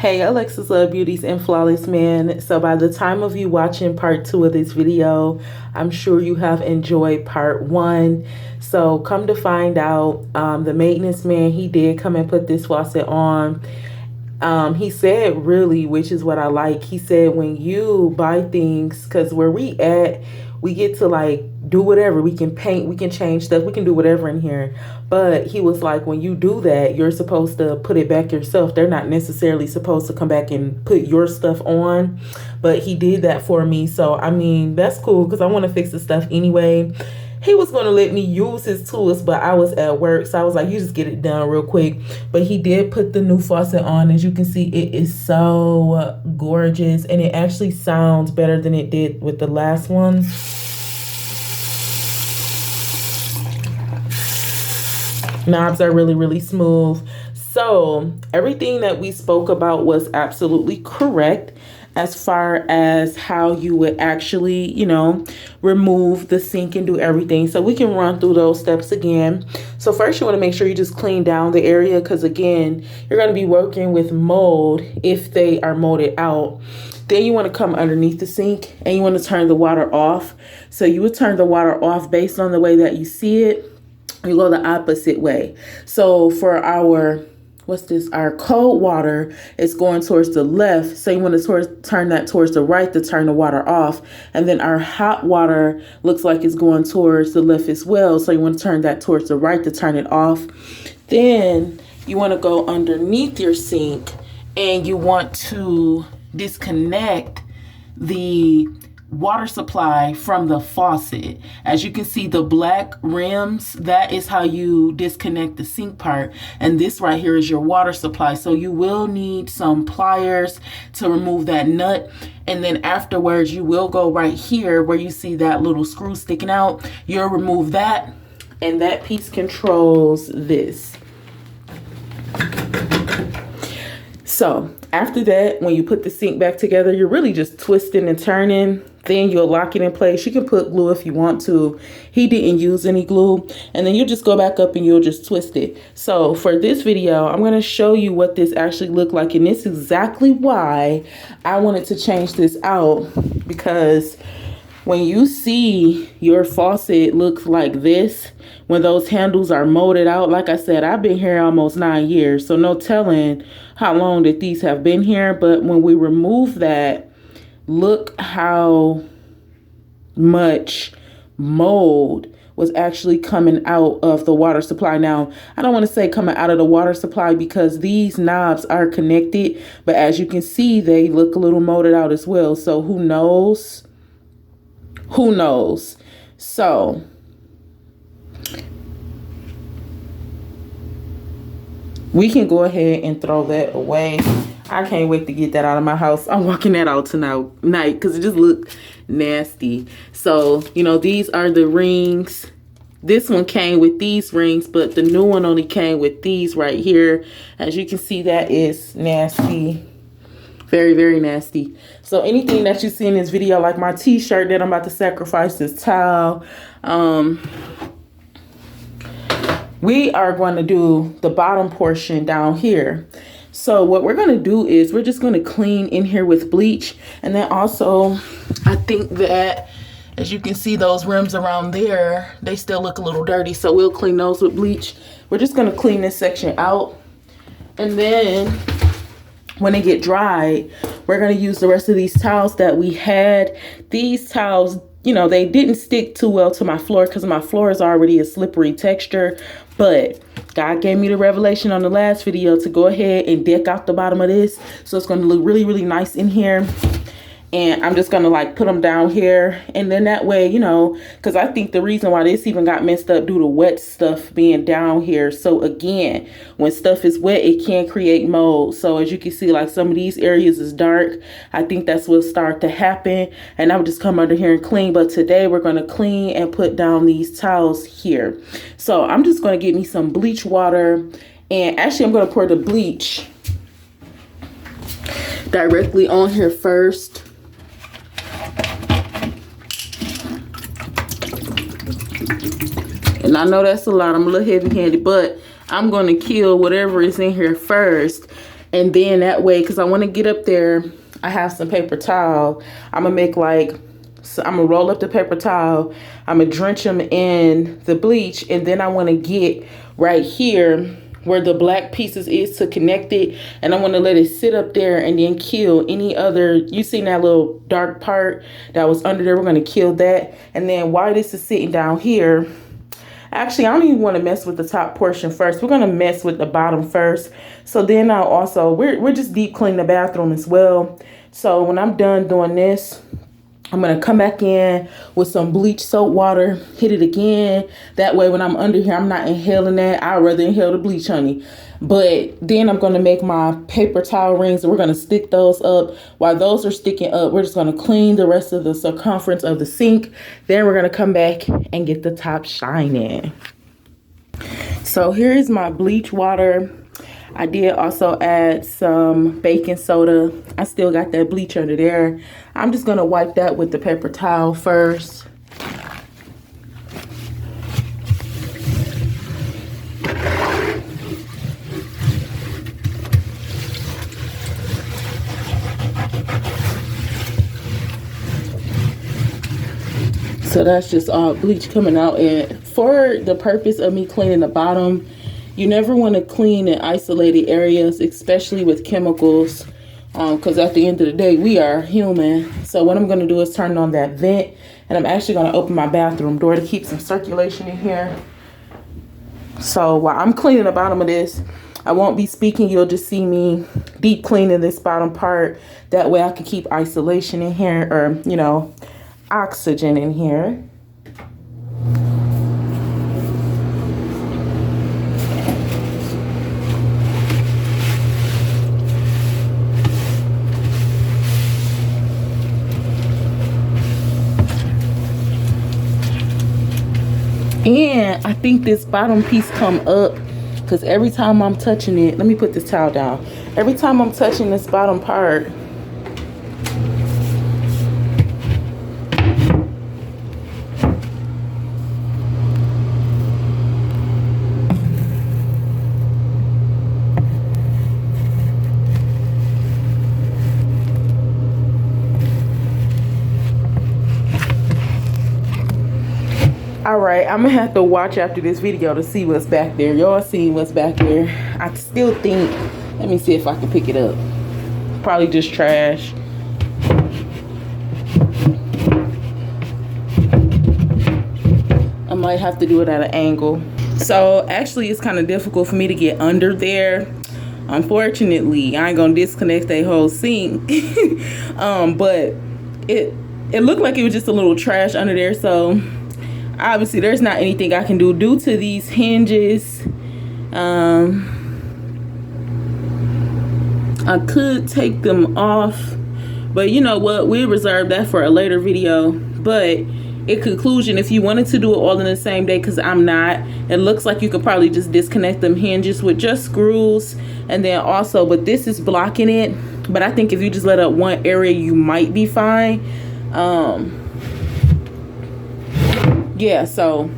Hey, Alexis Love Beauties and Flawless Man. So by the time of you watching part 2 of this video, I'm sure you have enjoyed part 1. So come to find out, the maintenance man, he did come and put this faucet on. He said really, which is what I like, he said when you buy things, because where we at, we get to like do whatever. We can paint, we can change stuff, we can do whatever in here. But he was like, when you do that, you're supposed to put it back yourself. They're not necessarily supposed to come back and put your stuff on. But he did that for me. So, I mean, that's cool because I want to fix the stuff anyway. He was going to let me use his tools, but I was at work. So I was like, you just get it done real quick. But he did put the new faucet on. As you can see, it is so gorgeous. And it actually sounds better than it did with the last one. Knobs are really, really smooth. So everything that we spoke about was absolutely correct as far as how you would actually, you know, remove the sink and do everything. So we can run through those steps again. So first you want to make sure you just clean down the area because again, you're going to be working with mold if they are molded out. Then you want to come underneath the sink and you want to turn the water off. So you would turn the water off based on the way that you see it. You go the opposite way. So for our, our cold water is going towards the left. So you want to turn that towards the right to turn the water off. And then our hot water looks like it's going towards the left as well. So you want to turn that towards the right to turn it off. Then you want to go underneath your sink and you want to disconnect the water supply from the faucet. As you can see, the black rims, that is how you disconnect the sink part. And this right here is your water supply. So you will need some pliers to remove that nut. And then afterwards, you will go right here where you see that little screw sticking out. You'll remove that. And that piece controls this. So after that, when you put the sink back together, you're really just twisting and turning. Then you'll lock it in place. You can put glue if you want to. He didn't use any glue. And then you just go back up and you'll just twist it. So for this video, I'm going to show you what this actually looked like. And this is exactly why I wanted to change this out. Because when you see your faucet looks like this, when those handles are molded out, like I said, I've been here almost 9 years. So no telling how long that these have been here. But when we remove that, look how much mold was actually coming out of the water supply. Now, I don't want to say coming out of the water supply because these knobs are connected, but as you can see, they look a little molded out as well. So who knows? Who knows? So we can go ahead and throw that away. I can't wait to get that out of my house. I'm walking that out tonight because it just looked nasty. So, you know, these are the rings. This one came with these rings, but the new one only came with these right here. As you can see, that is nasty. Very, very nasty. So anything that you see in this video, like my t-shirt that I'm about to sacrifice, this towel, we are going to do the bottom portion down here. So what we're going to do is we're just going to clean in here with bleach. And then also, I think that as you can see, those rims around there, they still look a little dirty. So we'll clean those with bleach. We're just going to clean this section out. And then when they get dry, we're going to use the rest of these towels that we had. These towels, you know, they didn't stick too well to my floor because my floor is already a slippery texture. But God gave me the revelation on the last video to go ahead and deck out the bottom of this. So it's going to look really, really nice in here. And I'm just going to like put them down here. And then that way, you know, because I think the reason why this even got messed up due to wet stuff being down here. So again, when stuff is wet, it can create mold. So as you can see, like some of these areas is dark. I think that's what'll start to happen. And I would just come under here and clean. But today we're going to clean and put down these towels here. So I'm just going to get me some bleach water. And actually, I'm going to pour the bleach directly on here first. And I know that's a lot. I'm a little heavy-handed, but I'm going to kill whatever is in here first. And then that way, because I want to get up there, I have some paper towel. I'm going to make like, so I'm going to roll up the paper towel. I'm going to drench them in the bleach. And then I want to get right here where the black pieces is to connect it. And I want to let it sit up there and then kill any other, you seen that little dark part that was under there? We're going to kill that. And then while this is sitting down here, actually, I don't even want to mess with the top portion first. We're going to mess with the bottom first. So then I'll also, we're just deep cleaning the bathroom as well. So when I'm done doing this, I'm going to come back in with some bleach soap water, hit it again. That way when I'm under here, I'm not inhaling that. I'd rather inhale the bleach, honey. But then I'm going to make my paper towel rings and we're going to stick those up. While those are sticking up, we're just going to clean the rest of the circumference of the sink. Then we're going to come back and get the top shining. So here's my bleach water. I did also add some baking soda. I still got that bleach under there. I'm just going to wipe that with the paper towel first. So that's just all bleach coming out. And for the purpose of me cleaning the bottom, you never want to clean in isolated areas, especially with chemicals, because at the end of the day, we are human. So what I'm going to do is turn on that vent, and I'm actually going to open my bathroom door to keep some circulation in here. So while I'm cleaning the bottom of this, I won't be speaking. You'll just see me deep cleaning this bottom part. That way I can keep isolation in here, or, you know, oxygen in here. And I think this bottom piece come up because every time I'm touching it, let me put this towel down. Every time I'm touching this bottom part, all right, I'm gonna have to watch after this video to see what's back there. Y'all see what's back there. I still think, let me see if I can pick it up. Probably just trash. I might have to do it at an angle. So actually it's kind of difficult for me to get under there. Unfortunately, I ain't gonna disconnect that whole sink. But it looked like it was just a little trash under there. So obviously there's not anything I can do due to these hinges. I could take them off, but you know what, we'll reserve that for a later video. But in conclusion, if you wanted to do it all in the same day, because I'm not, it looks like you could probably just disconnect them hinges with just screws. And then also, but this is blocking it. But I think if you just let up one area, you might be fine. Yeah, so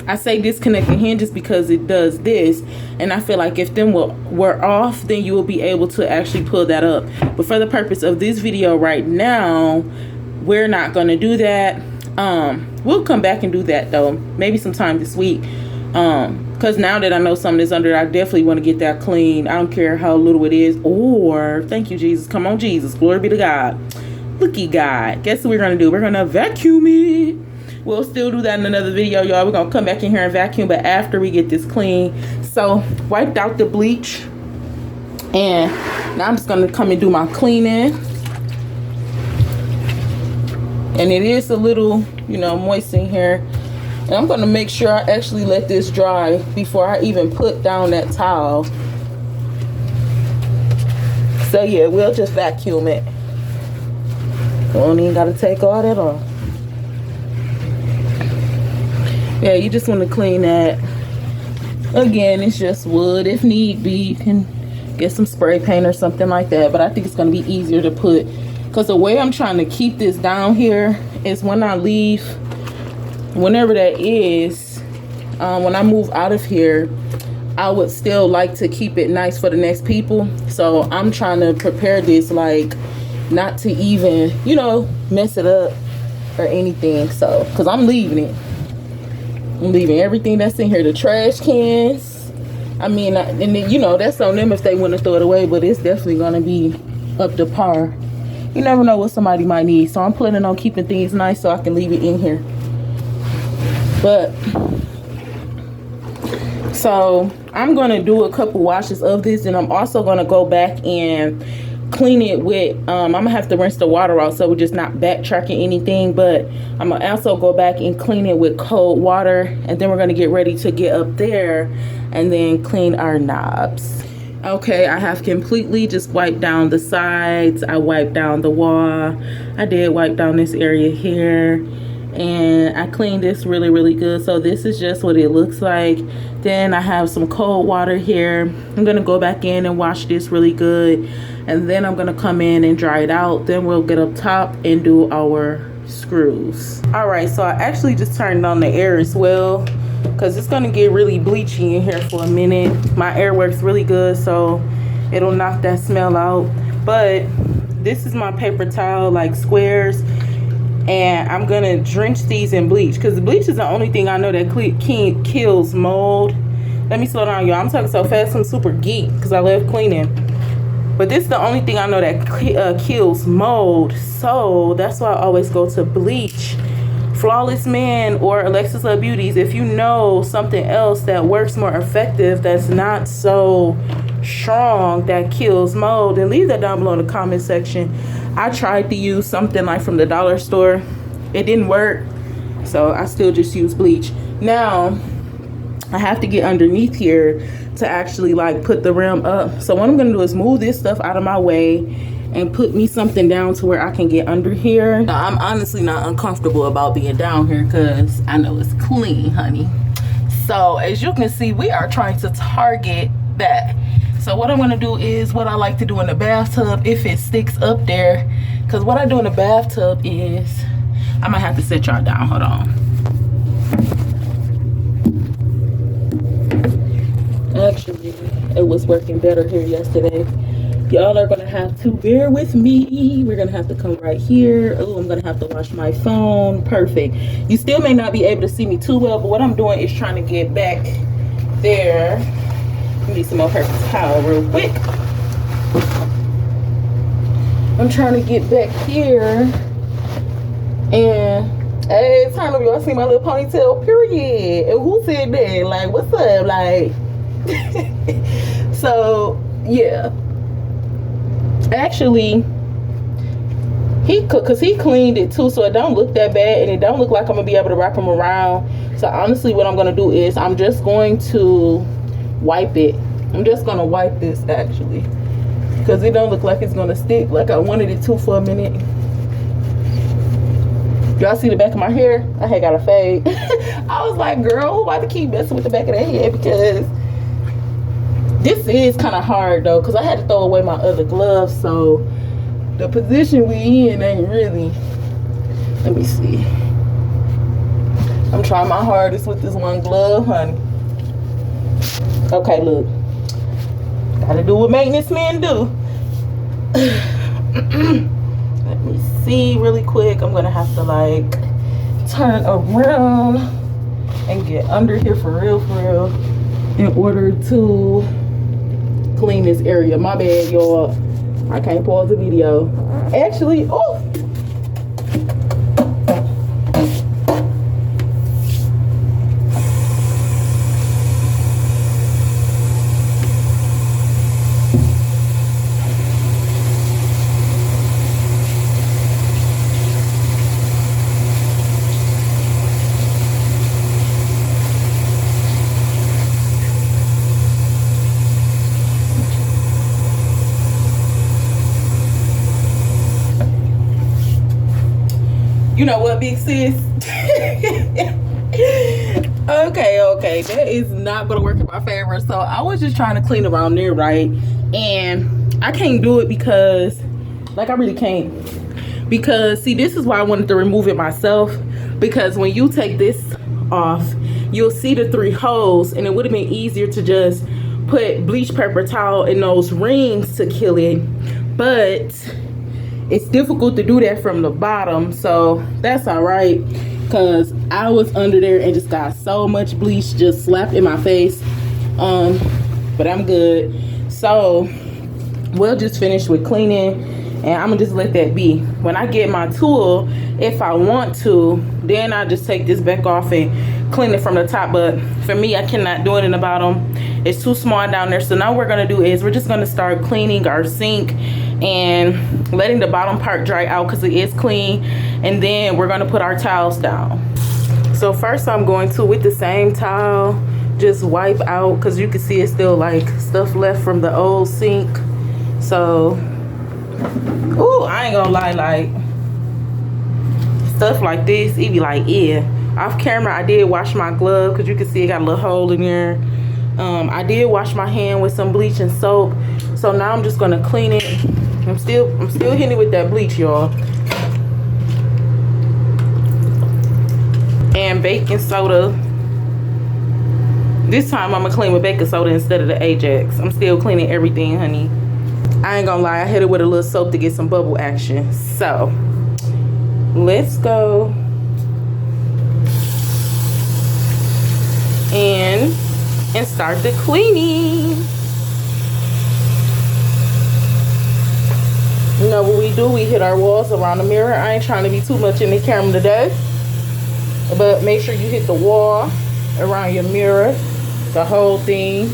I say disconnect the hinges because it does this, and I feel like if them were off, then you will be able to actually pull that up. But for the purpose of this video right now, we're not going to do that. We'll come back and do that though, maybe sometime this week, because now that I know something is under, I definitely want to get that clean. I don't care how little it is. Or thank you, Jesus. Come on, Jesus, glory be to God. Looky God. Guess what we're gonna do? We're gonna vacuum it. We'll still do that in another video, y'all. We're gonna come back in here and vacuum, but after we get this clean. So wiped out the bleach, and now I'm just gonna come and do my cleaning. And it is a little, you know, moist in here, and I'm gonna make sure I actually let this dry before I even put down that towel. So yeah, we'll just vacuum it. Don't even gotta take all that off. Yeah, you just want to clean that. Again, it's just wood. If need be, you can get some spray paint or something like that. But I think it's going to be easier to put, because the way I'm trying to keep this down here is when I leave, whenever that is, when I move out of here, I would still like to keep it nice for the next people. So I'm trying to prepare this like not to even, you know, mess it up or anything. So, because I'm leaving it. I'm leaving everything that's in here, the trash cans. I mean, and then, you know, that's on them if they want to throw it away, but it's definitely going to be up to par. You never know what somebody might need. So I'm planning on keeping things nice so I can leave it in here. But, so I'm going to do a couple washes of this, and I'm also going to go back and clean it with I'm gonna have to rinse the water out, so we're just not backtracking anything, but I'm gonna also go back and clean it with cold water, and then we're gonna get ready to get up there and then clean our knobs. Okay, I have completely just wiped down the sides. I wiped down the wall. I did wipe down this area here, and I cleaned this really good. So this is just what it looks like. Then I have some cold water here. I'm gonna go back in and wash this really good, and then I'm gonna come in and dry it out. Then we'll get up top and do our screws. All right, so I actually just turned on the air as well, because it's gonna get really bleachy in here for a minute. My air works really good, so it'll knock that smell out. But this is my paper towel, like squares, and I'm gonna drench these in bleach, because the bleach is the only thing I know that kills mold. Let me slow down, y'all. I'm talking so fast, I'm super geek because I love cleaning. But this is the only thing I know that kills mold, so that's why I always go to bleach. Flawless Man or Alexis Love Beauties, if you know something else that works more effective, that's not so strong, that kills mold, then leave that down below in the comment section. I tried to use something like from the dollar store. It didn't work, so I still just use bleach. Now I have to get underneath here to actually like put the rim up. So what I'm gonna do is move this stuff out of my way and put me something down to where I can get under here. Now, I'm honestly not uncomfortable about being down here because I know it's clean, honey. So as you can see, we are trying to target that. So what I'm gonna do is what I like to do in the bathtub if it sticks up there. Because what I do in the bathtub is, I might have to sit y'all down, hold on. Actually, it was working better here yesterday. Y'all are gonna have to bear with me. We're gonna have to come right here. Oh, I'm gonna have to wash my phone. Perfect. You still may not be able to see me too well, but what I'm doing is trying to get back there. Need some more paper towel real quick. I'm trying to get back here. And hey, turn up, y'all see my little ponytail, period. And who said that? Like, what's up? Like, so yeah. Actually, because he cleaned it too, so it don't look that bad, and it don't look like I'm gonna be able to wrap him around. So honestly, what I'm gonna do is I'm just going to wipe it. I'm just gonna wipe this actually, because it don't look like it's gonna stick like I wanted it to for a minute. Y'all see the back of my hair? I had got a fade. I was like, girl, who about to keep messing with the back of that hair? Because this is kind of hard though, because I had to throw away my other gloves, so the position we in ain't really. Let me see. I'm trying my hardest with this one glove, honey. Okay, look. Gotta do what maintenance men do. Let me see really quick. I'm gonna have to like turn around and get under here for real in order to clean this area. My bad, y'all. I can't pause the video. Actually, oh. You know what, big sis? Okay, that is not gonna work in my favor. So I was just trying to clean around there, right? And I can't do it because, like, I really can't. Because, see, this is why I wanted to remove it myself. Because when you take this off you'll see the 3 holes, and it would have been easier to just put bleach paper towel in those rings to kill it, but it's difficult to do that from the bottom, so that's all right, because I was under there and just got so much bleach just slapped in my face. But I'm good. So we'll just finish with cleaning, and I'm gonna just let that be. When I get my tool, if I want to, then I just take this back off and clean it from the top, but for me, I cannot do it in the bottom. It's too small down there. So now what we're gonna do is we're just gonna start cleaning our sink and letting the bottom part dry out because it is clean, and then we're gonna put our towels down. So first I'm going to, with the same towel, just wipe out, because you can see it's still like stuff left from the old sink. So ooh, I ain't gonna lie, like stuff like this, it be like, yeah. Off camera I did wash my glove because you can see it got a little hole in there. I did wash my hand with some bleach and soap. So now I'm just gonna clean it. I'm still hitting it with that bleach, y'all. And baking soda. This time I'm gonna clean with baking soda instead of the Ajax. I'm still cleaning everything, honey. I ain't gonna lie, I hit it with a little soap to get some bubble action. So let's go and start the cleaning. You know what we do, we hit our walls around the mirror. I ain't trying to be too much in the camera today, but make sure you hit the wall around your mirror, the whole thing.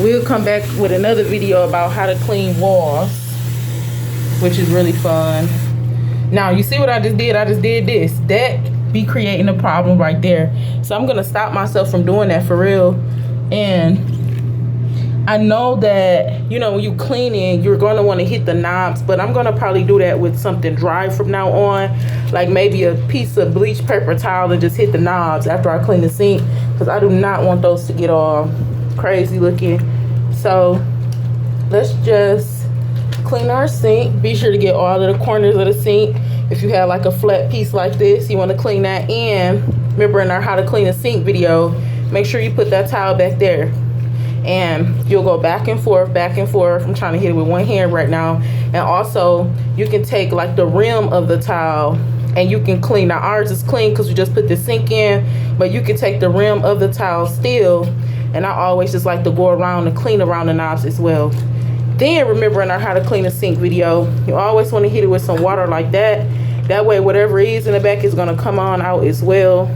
We'll come back with another video about how to clean walls, which is really fun. Now you see what I just did? I just did this. That be creating a problem right there. So I'm gonna stop myself from doing that for real. And I know that, you know, when you cleaning, you're gonna want to hit the knobs, but I'm gonna probably do that with something dry from now on, like maybe a piece of bleach paper towel, and just hit the knobs after I clean the sink, because I do not want those to get all crazy looking. So let's just clean our sink. Be sure to get all of the corners of the sink. If you have like a flat piece like this, you want to clean that. And remember in our how to clean a sink video, make sure you put that towel back there, and you'll go back and forth, back and forth. I'm trying to hit it with one hand right now. And also you can take like the rim of the towel and you can clean. Now ours is clean because we just put the sink in, but you can take the rim of the towel still. And I always just like to go around and clean around the knobs as well. Then remember in our how to clean a sink video, you always want to hit it with some water like that. That way whatever is in the back is going to come on out as well.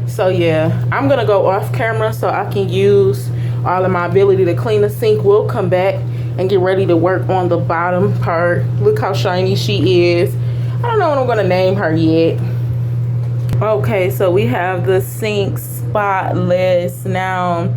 So yeah, I'm going to go off camera so I can use all of my ability to clean the sink. We'll come back and get ready to work on the bottom part. Look how shiny she is. I don't know what I'm going to name her yet. Okay, so we have the sink spotless. Now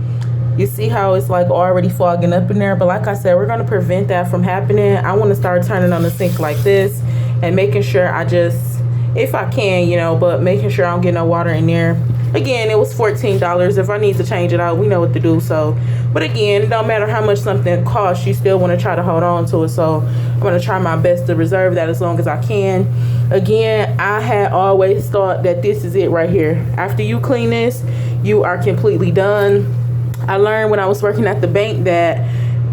you see how it's like already fogging up in there, but like I said, we're going to prevent that from happening. I want to start turning on the sink like this and making sure I just, if I can, you know, but making sure I don't get no water in there. Again, it was $14. If I need to change it out, we know what to do. So, but again, it don't matter how much something costs, you still want to try to hold on to it. So I'm going to try my best to reserve that as long as I can. Again, I had always thought that this is it right here. After you clean this, you are completely done. I learned when I was working at the bank that,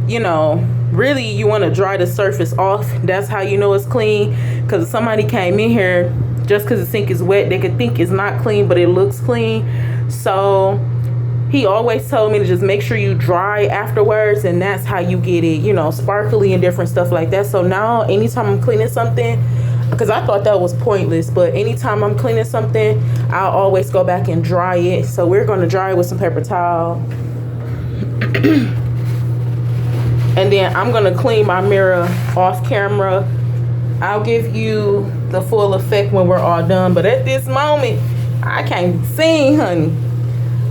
you know, really you want to dry the surface off. That's how you know it's clean. Because if somebody came in here, just because the sink is wet, they could think it's not clean, but it looks clean. So he always told me to just make sure you dry afterwards, and that's how you get it, you know, sparkly and different stuff like that. So now anytime I'm cleaning something, because I thought that was pointless, but anytime I'm cleaning something, I'll always go back and dry it. So we're going to dry it with some paper towel. And then I'm going to clean my mirror off camera. I'll give you the full effect when we're all done, but at this moment I can't sing, honey.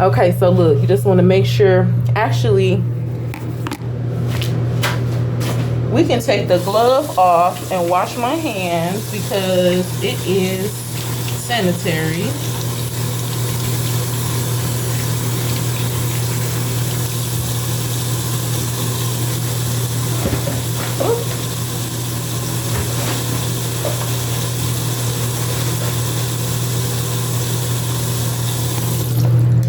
Okay, so look, you just want to make sure, actually we can take the glove off and wash my hands because it is sanitary.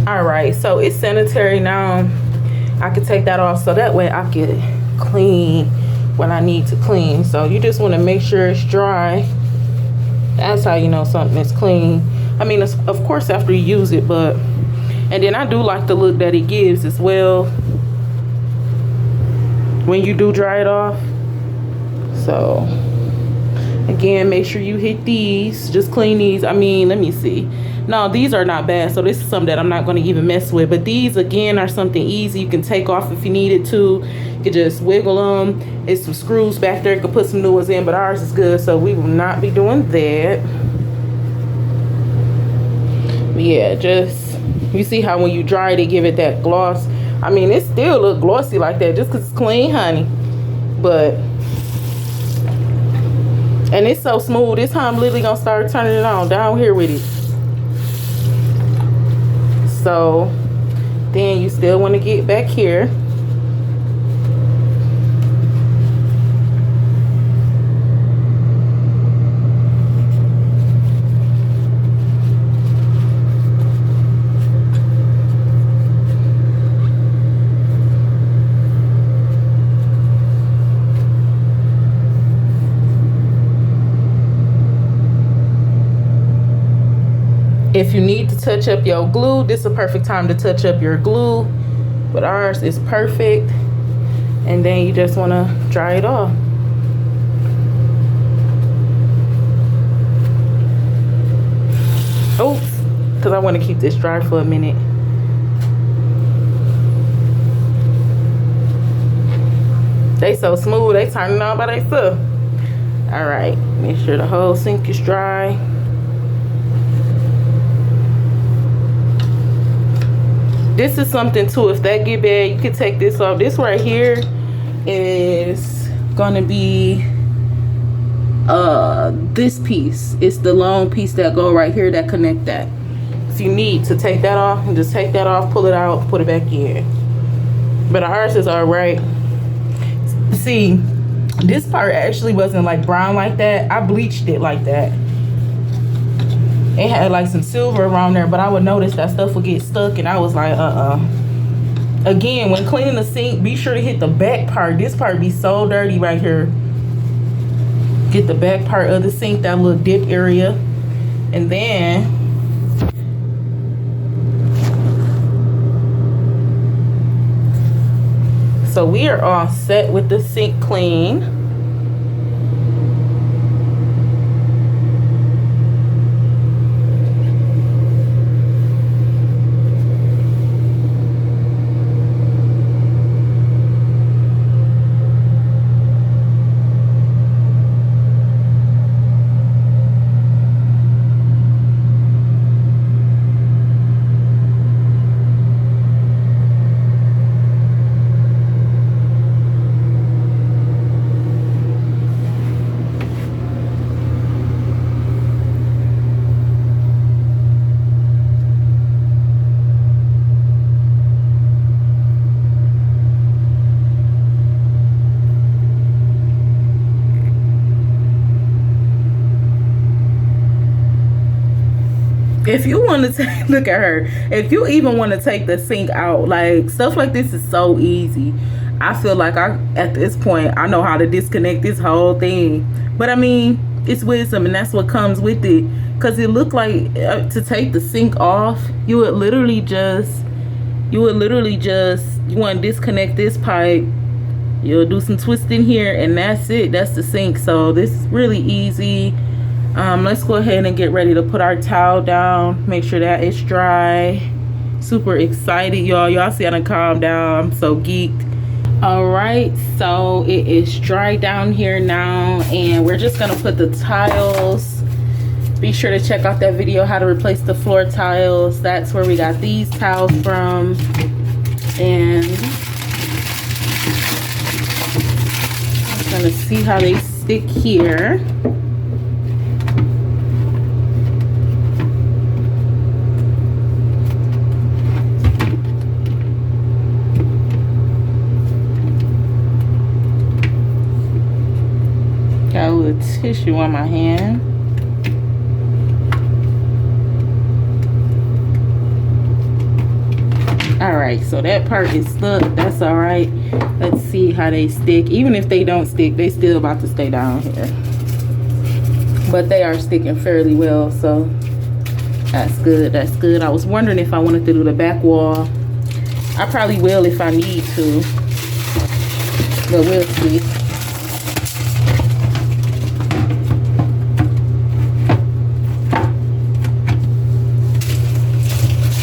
All right, so it's sanitary now. I can take that off so that way I can clean what I need to clean. So you just want to make sure it's dry. That's how you know something is clean. I mean, of course after you use it, but and then I do like the look that it gives as well when you do dry it off. So again, make sure you hit these. Just clean these. I mean, let me see. No, these are not bad. So this is something that I'm not going to even mess with. But these, again, are something easy. You can take off if you needed to. You can just wiggle them. It's some screws back there. You can put some new ones in. But ours is good. So we will not be doing that. But yeah, just, you see how when you dry it, they give it that gloss. I mean, it still look glossy like that just because it's clean, honey. But, and it's so smooth. This time I'm literally going to start turning it on down here with it. So then you still want to get back here. If you need to touch up your glue, this is a perfect time to touch up your glue. But ours is perfect. And then you just want to dry it off. Oops, because I want to keep this dry for a minute. They so smooth, they turning on by themselves. All right, make sure the whole sink is dry. This is something too, if that get bad, you can take this off. This right here is gonna be this piece. It's the long piece that go right here that connect that. If you need to take that off, and just take that off, pull it out, put it back in. But ours is all right. See, this part actually wasn't like brown like that. I bleached it like that. It had like some silver around there, but I would notice that stuff would get stuck, and I was like, Again, when cleaning the sink, be sure to hit the back part. This part be so dirty right here. Get the back part of the sink, that little dip area. And then so we are all set with the sink clean. If you want to take, look at her, if you even want to take the sink out, like stuff like this is so easy. I feel like at this point, I know how to disconnect this whole thing. But I mean, it's wisdom, and that's what comes with it. Because it looked like to take the sink off, you would literally just, you want to disconnect this pipe. You'll do some twisting here, and that's it. That's the sink. So this is really easy. Let's go ahead and get ready to put our towel down. Make sure that it's dry. Super excited, y'all. Y'all see I done calmed down. I'm so geeked. All right, so it is dry down here now, and we're just gonna put the tiles. Be sure to check out that video, how to replace the floor tiles. That's where we got these tiles from. And I'm gonna see how they stick here. Got a little tissue on my hand. right, so that part is stuck. That's all right. Let's see how they stick. Even if they don't stick, they still about to stay down here, but they are sticking fairly well, so that's good. That's good. I was wondering if I wanted to do the back wall. I probably will if I need to, but we'll see.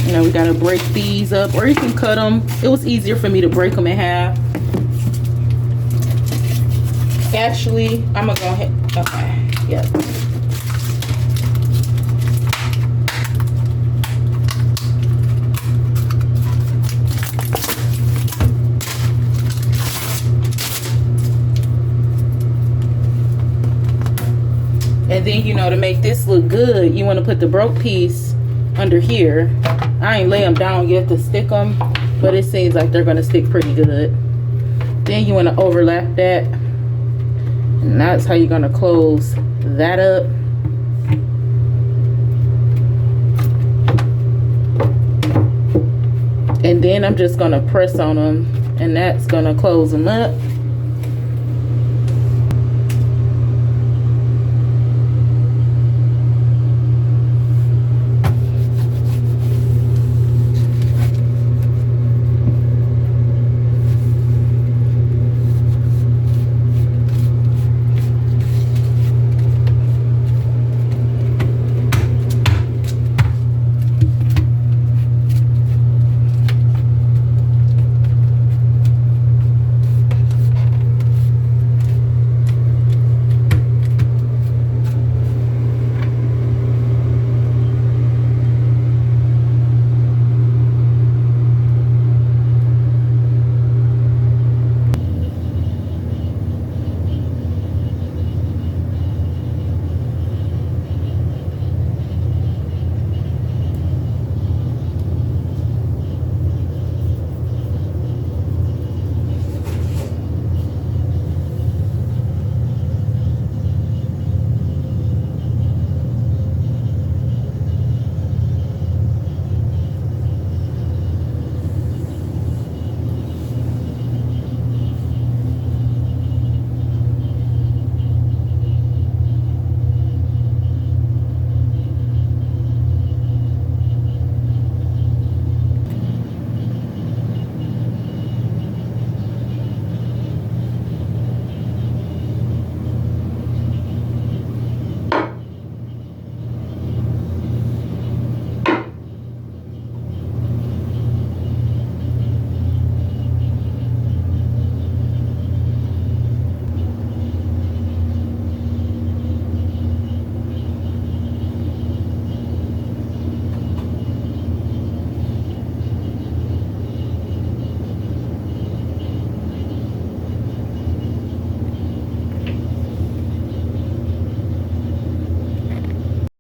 You know, we gotta break these up, or you can cut them. It was easier for me to break them in half. Actually, I'm gonna go ahead. Okay, yeah. And then, you know, to make this look good, you want to put the broke piece under here. I ain't lay them down yet to stick them, but it seems like they're going to stick pretty good. Then you want to overlap that. And that's how you're going to close that up. And then I'm just going to press on them, and that's going to close them up.